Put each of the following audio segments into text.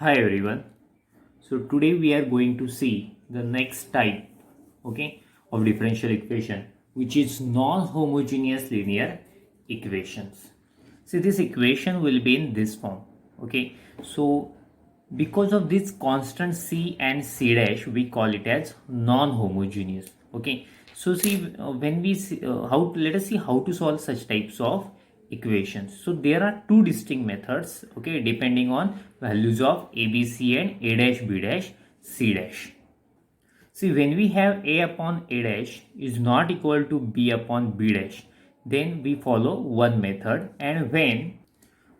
Hi everyone. So today we are going to see the next type, okay, of differential equation, which is non-homogeneous linear equations. See, this equation will be in this form, okay. So because of this constant c and c dash, we call it as non-homogeneous, okay. So see, when we see, let us see how to solve such types of equations. So there are two distinct methods, okay, depending on values of a, b, c and a dash, b dash, c dash. See, when we have a upon a dash is not equal to b upon b dash, then we follow one method, and when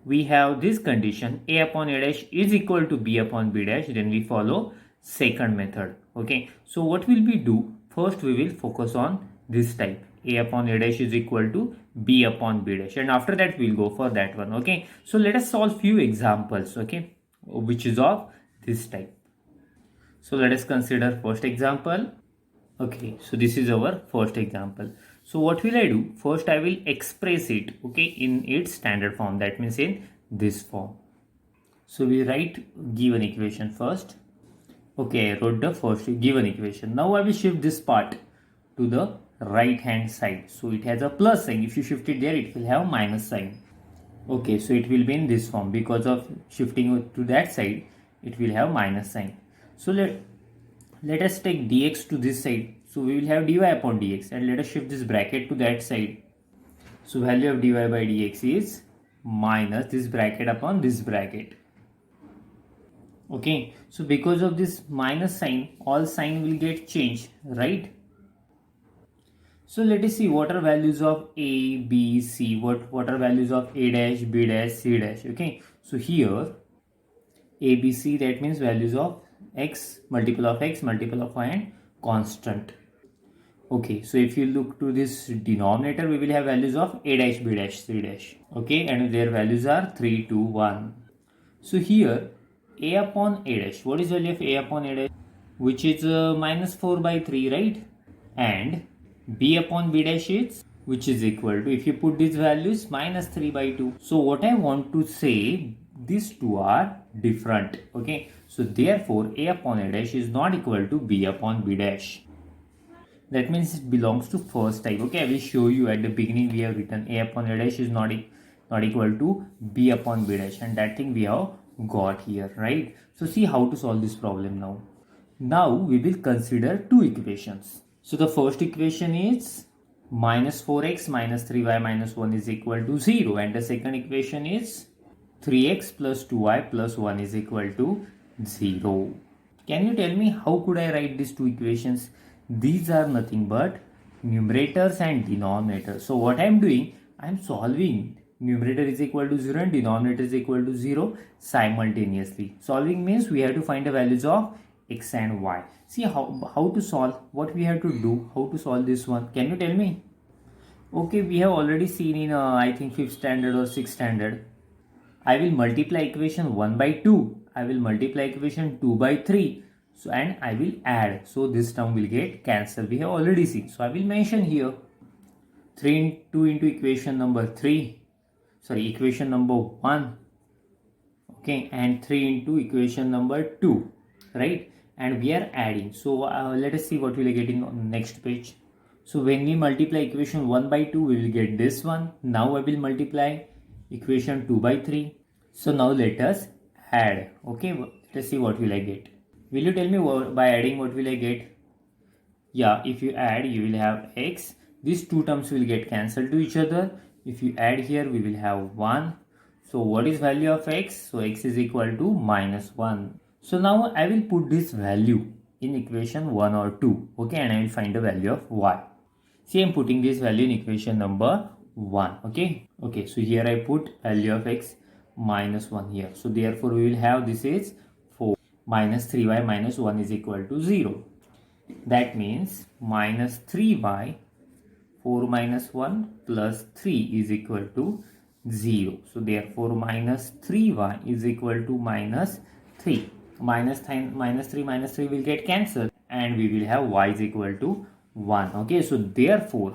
we have this condition a upon a dash is equal to b upon b dash, then we follow second method, okay. So what will we do? First we will focus on this type, a upon a dash is equal to b upon b dash, and after that we'll go for that one, okay. So let us solve few examples, okay, which is of this type. So let us consider first example. Okay, so this is our first example. So what will I do? First I will express it, okay, in its standard form, that means in this form. So we write given equation first. Okay, I wrote the first given equation. Now I will shift this part to the right hand side. So it has a plus sign. If you shift it there, it will have minus sign. Okay, so it will be in this form. Because of shifting to that side, it will have minus sign. So let us take dx to this side. So we will have dy upon dx, and let us shift this bracket to that side. So value of dy by dx is minus this bracket upon this bracket. Okay, so because of this minus sign, all sign will get changed, right? So let us see what are values of a, b, c, what are values of a dash, b dash, c dash. Okay, so here a, b, c, that means values of x, multiple of x, multiple of y, and constant. Okay, so if you look to this denominator, we will have values of a dash, b dash, c dash. Okay, and their values are 3, 2, 1. So here a upon a dash, what is value of a upon a dash? Which is minus 4 by 3, right? And b upon b dash is, which is equal to, if you put these values, minus 3 by 2. So what I want to say, these two are different, okay. So therefore a upon a dash is not equal to b upon b dash. That means it belongs to first type, okay. I will show you. At the beginning we have written a upon a dash is not equal to b upon b dash, and that thing we have got here, right? So see how to solve this problem now. Now we will consider two equations. So the first equation is minus 4x minus 3y minus 1 is equal to 0, and the second equation is 3x plus 2y plus 1 is equal to 0. Can you tell me how could I write these two equations? These are nothing but numerators and denominators. So what I am doing, I am solving numerator is equal to 0 and denominator is equal to 0 simultaneously. Solving means we have to find the values of x and y. See how to solve, what we have to do, how to solve this one. Can you tell me? Okay, we have already seen in I think 5th standard or 6th standard. I will multiply equation 1 by 2. I will multiply equation 2 by 3. So and I will add. So this term will get cancelled. We have already seen. So I will mention here 3 into equation number 3. Sorry, equation number 1. Okay, and 3 into equation number 2. Right? And we are adding. So let us see what we are getting on the next page. So when we multiply equation 1 by 2, we will get this one. Now I will multiply equation 2 by 3. So now let us add. Okay, let's see what will I get. Will you tell me by adding what will I get? Yeah, if you add, you will have x. These two terms will get cancelled to each other. If you add here, we will have 1. So what is value of x? So x is equal to minus 1. So now I will put this value in equation 1 or 2. Okay, and I will find the value of y. See, I am putting this value in equation number 1. Okay, so here I put value of x minus 1 here. So therefore we will have, this is 4 minus 3y minus 1 is equal to 0. That means minus 3y, 4 minus 1 plus 3 is equal to 0. So therefore minus 3y is equal to minus 3. Minus 3 will get cancelled, and we will have y is equal to 1. Okay, so therefore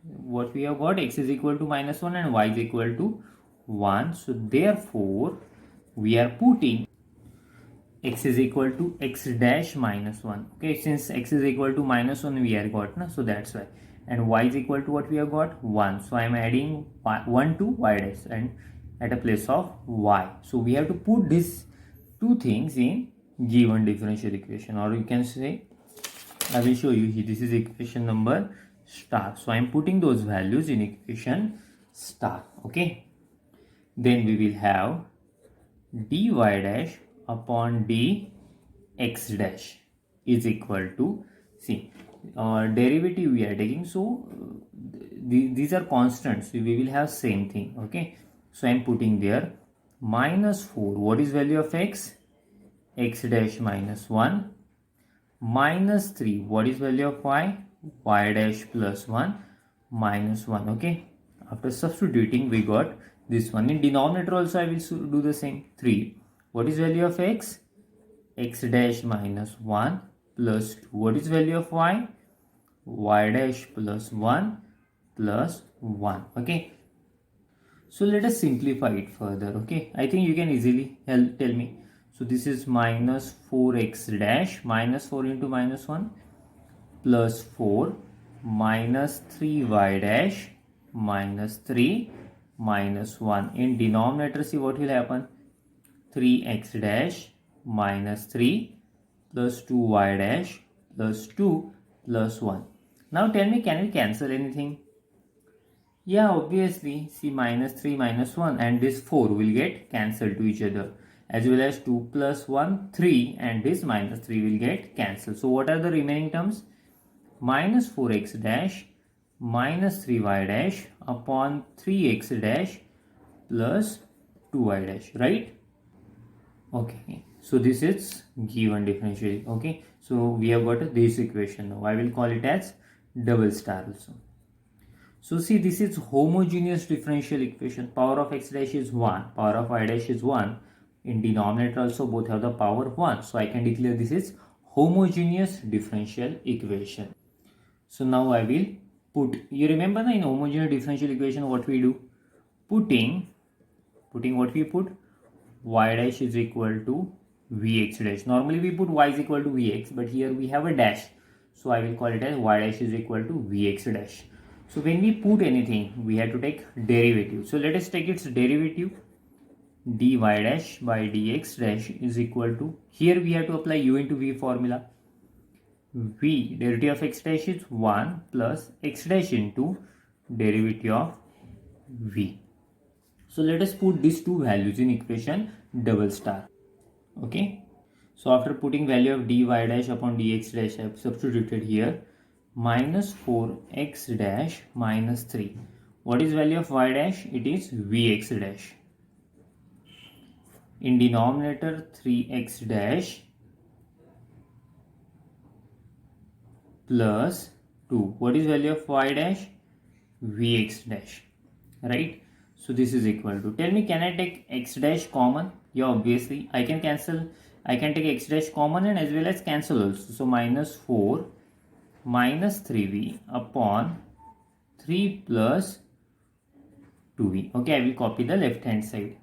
what we have got, x is equal to minus 1 and y is equal to 1. So therefore we are putting x is equal to x dash minus 1. Okay, since x is equal to minus 1 we have got, na? So that's why. And y is equal to what we have got? 1. So I am adding 1 to y dash and at a place of y. So we have to put these two things in given differential equation, or you can say, I will show you here, this is equation number star. So I am putting those values in equation star. Okay, then we will have dy dash upon dx dash is equal to, see, derivative we are taking, so these are constants, so we will have same thing. Okay, so I am putting there minus 4, what is value of x? X dash minus 1, minus 3, what is value of y? Y dash plus 1 minus 1. Okay, after substituting we got this one. In denominator also I will do the same. 3, what is value of x? X dash minus 1 plus 2, what is value of y? Y dash plus 1 plus 1. Okay, so let us simplify it further. Okay, I think you can easily tell me. So this is minus 4x dash, minus 4 into minus 1 plus 4 minus 3y dash minus 3 minus 1. In denominator, see what will happen? 3x dash minus 3 plus 2y dash plus 2 plus 1. Now tell me, can we cancel anything? Yeah, obviously. See, minus 3 minus 1 and this 4 will get cancelled to each other, as well as 2 plus 1 3 and this minus 3 will get cancelled. So what are the remaining terms? Minus 4x dash minus 3y dash upon 3x dash plus 2y dash, right? Okay, so this is given differential. Okay, so we have got this equation. Now I will call it as double star also. So see, this is homogeneous differential equation. Power of x dash is 1, power of y dash is 1. In denominator also both have the power 1. So I can declare this is homogeneous differential equation. So now I will put, you remember in homogeneous differential equation what we do? Putting what we put? Y dash is equal to Vx dash. Normally we put y is equal to Vx, but here we have a dash. So I will call it as y dash is equal to Vx dash. So when we put anything, we have to take derivative. So let us take its derivative. Dy dash by dx dash is equal to, here we have to apply u into v formula. V, derivative of x dash is 1 plus x dash into derivative of v. So let us put these two values in equation double star. Okay. So after putting value of dy dash upon dx dash, I have substituted here minus 4x dash minus 3. What is value of y dash? It is vx dash. In denominator 3x dash plus 2. What is value of y dash? Vx dash. Right? So this is equal to, tell me, can I take x dash common? Yeah, obviously. I can cancel, I can take x dash common and as well as cancel also. So minus 4 minus 3v upon 3 plus 2v. Okay, I will copy the left hand side.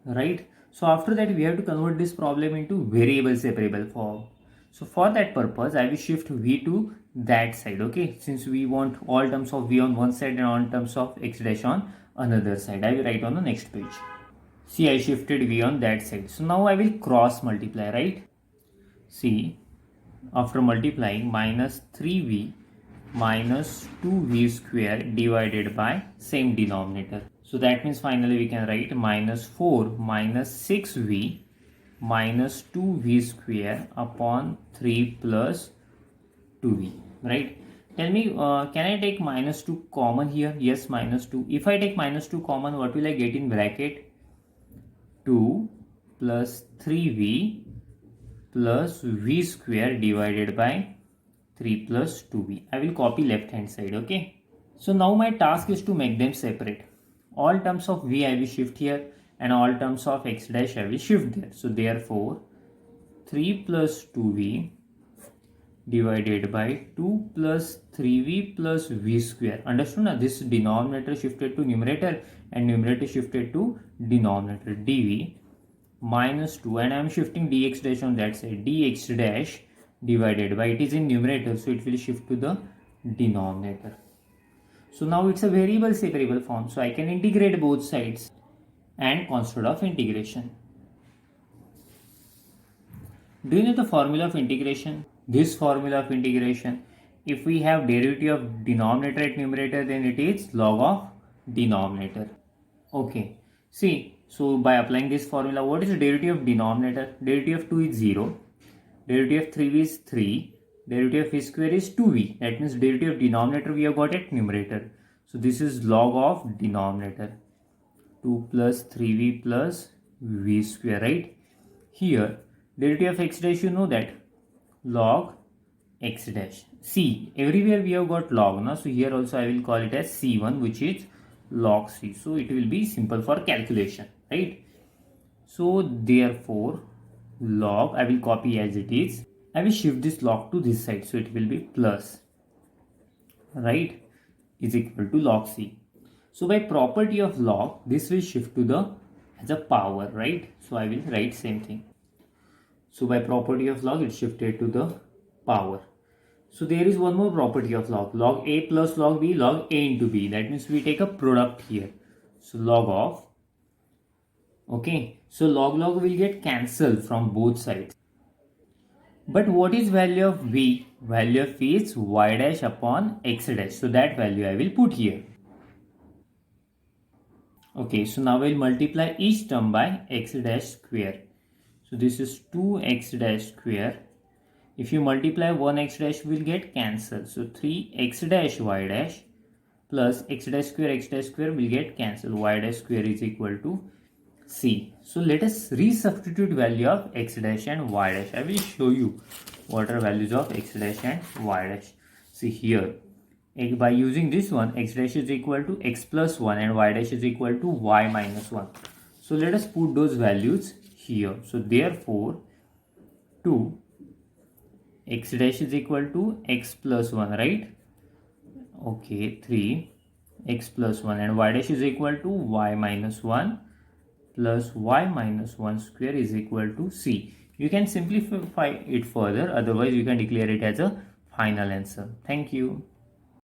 Right? So after that we have to convert this problem into variable separable form. So for that purpose I will shift v to that side. Okay, since we want all terms of v on one side and all terms of x dash on another side. I will write on the next page. See, I shifted v on that side. So now I will cross multiply, right? See, after multiplying, minus 3v minus 2v square divided by same denominator. So that means finally we can write minus 4 minus 6v minus 2v square upon 3 plus 2v, right? Tell me, can I take minus 2 common here? Yes, minus 2. If I take minus 2 common, what will I get in bracket? 2 plus 3v plus v square divided by 3 plus 2v. I will copy left hand side. Okay. So now my task is to make them separate. All terms of v I will shift here and all terms of x dash I will shift there. So therefore 3 plus 2v divided by 2 plus 3v plus v square. Understood now? This denominator shifted to numerator and numerator shifted to denominator, dv minus 2, and I am shifting dx dash on that side. Dx dash divided by, it is in numerator, so it will shift to the denominator. So now it's a variable separable form, so I can integrate both sides and constant of integration. Do you know the formula of integration? This formula of integration, if we have derivative of denominator at numerator, then it is log of denominator. Okay, see, so by applying this formula, what is the derivative of denominator? Derivative of 2 is 0, derivative of 3 is 3, derivative of v square is 2v. That means derivative of denominator we have got at numerator. So this is log of denominator. 2 plus 3v plus v square, right? Here, derivative of x dash, you know that, log x dash. See, everywhere we have got log now, so here also I will call it as c1, which is log c. So it will be simple for calculation, right? So therefore, log, I will copy as it is. I will shift this log to this side, so it will be plus, right, is equal to log c. So by property of log, this will shift to the as a power, right? So I will write same thing. So by property of log, it shifted to the power. So there is one more property of log. Log a plus log b, log a into b. That means we take a product here. So log of, okay. So log will get cancelled from both sides. But what is value of v? Value of v is y dash upon x dash. So that value I will put here. Okay, so now we'll multiply each term by x dash square. So this is 2x dash square. If you multiply 1x dash, will get cancelled. So 3x dash y dash plus x dash square will get cancelled. Y dash square is equal to c. So let us resubstitute value of x dash and y dash. I will show you what are values of x dash and y dash. See here, by using this one, x dash is equal to x plus 1 and y dash is equal to y minus 1. So let us put those values here. So therefore, 2 x dash is equal to x plus 1, right? Okay, 3 x plus 1 and y dash is equal to y minus 1 plus y minus 1 square is equal to c. You can simplify it further, otherwise you can declare it as a final answer. Thank you.